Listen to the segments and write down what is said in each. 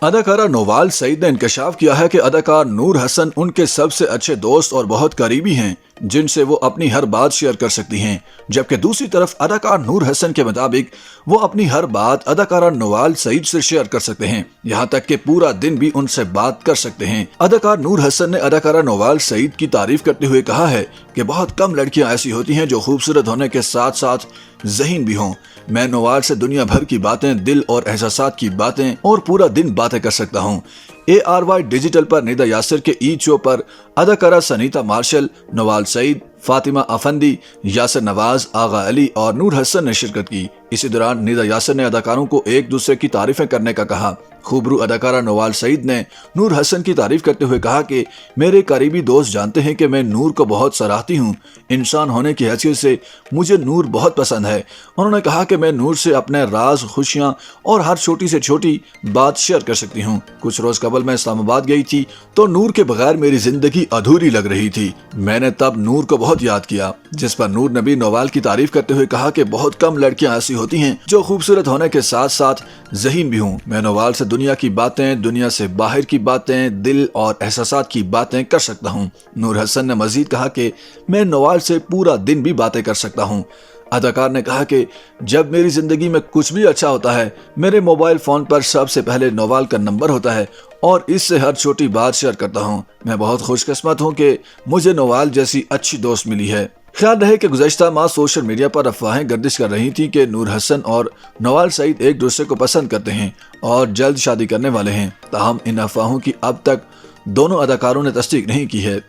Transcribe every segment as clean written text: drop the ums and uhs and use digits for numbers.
अदाकारा नोवाल सईद ने इंकशाफ किया है कि अदाकार नूर हसन उनके सबसे अच्छे दोस्त और बहुत करीबी हैं, जिनसे वो अपनी हर बात शेयर कर सकती हैं। जबकि दूसरी तरफ अदाकार नूर हसन के मुताबिक वो अपनी हर बात अदाकारा नोवाल सईद से शेयर कर सकते हैं, यहाँ तक कि पूरा दिन भी उनसे बात कर सकते हैं। अदाकार नूर हसन ने अदाकारा नोवाल सईद की तारीफ करते हुए कहा है कि बहुत कम लड़कियां ऐसी होती हैं जो खूबसूरत होने के साथ साथ ज़हीन भी हों। मैं नोवाल से दुनिया भर की बातें, दिल और एहसासात की बातें और पूरा दिन बातें कर सकता हूँ। ARY डिजिटल पर निदा यासिर के ईद शो पर अदाकारा सनीता मार्शल, नोवाल सईद, फातिमा अफंदी, यासिर नवाज, आगा अली और नूर हसन ने शिरकत की। इसी दौरान निदा यासिर ने अदाकारों को एक दूसरे की तारीफें करने का कहा। खूबरू अदाकारा नोवाल सईद ने नूर हसन की तारीफ करते हुए कहा कि मेरे करीबी दोस्त जानते हैं कि मैं नूर को बहुत सराहती हूँ। इंसान होने की हैसियत से मुझे नूर बहुत पसंद है। उन्होंने कहा कि मैं नूर से अपने राज, खुशियाँ और हर छोटी से छोटी बात शेयर कर सकती हूँ। कुछ रोज कबल मैं इस्लामाबाद गई थी तो नूर के बगैर मेरी जिंदगी अधूरी लग रही थी। मैंने तब नूर को बहुत याद किया, जिस पर नूर ने भी नोवाल की तारीफ करते हुए कहा कि बहुत कम लड़कियां ऐसी होती हैं जो खूबसूरत होने के साथ साथ ज़हीन भी हों। मैं नोवाल से दुनिया की बातें, दुनिया से बाहर की बातें, दिल और एहसासात की बातें कर सकता हूँ। नूर हसन ने मजीद कहा कि मैं नोवाल से पूरा दिन भी बातें कर सकता हूँ। अदाकार ने कहा कि जब मेरी जिंदगी में कुछ भी अच्छा होता है, मेरे मोबाइल फोन पर सबसे पहले नोवाल का नंबर होता है और इससे हर छोटी बात शेयर करता हूँ। मैं बहुत खुशकिस्मत हूँ कि मुझे नोवाल जैसी अच्छी दोस्त मिली है। ख्याल रहे कि गुज़श्ता माह सोशल मीडिया पर अफवाहें गर्दिश कर रही थी कि नूर हसन और नोवाल सईद एक दूसरे को पसंद करते हैं और जल्द शादी करने वाले हैं। ताहम इन अफवाहों की अब तक दोनों अदाकारों ने तस्दीक नहीं की है।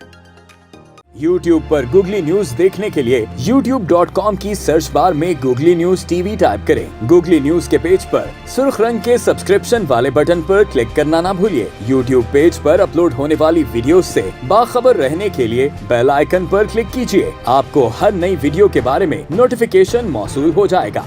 YouTube पर गूगली न्यूज देखने के लिए youtube.com की सर्च बार में गूगली न्यूज TV टाइप करें। गूगली न्यूज के पेज पर सुर्ख रंग के सब्सक्रिप्शन वाले बटन पर क्लिक करना ना भूलिए। YouTube पेज पर अपलोड होने वाली वीडियोस से बाखबर रहने के लिए बेल आइकन पर क्लिक कीजिए। आपको हर नई वीडियो के बारे में नोटिफिकेशन मौसूल हो जाएगा।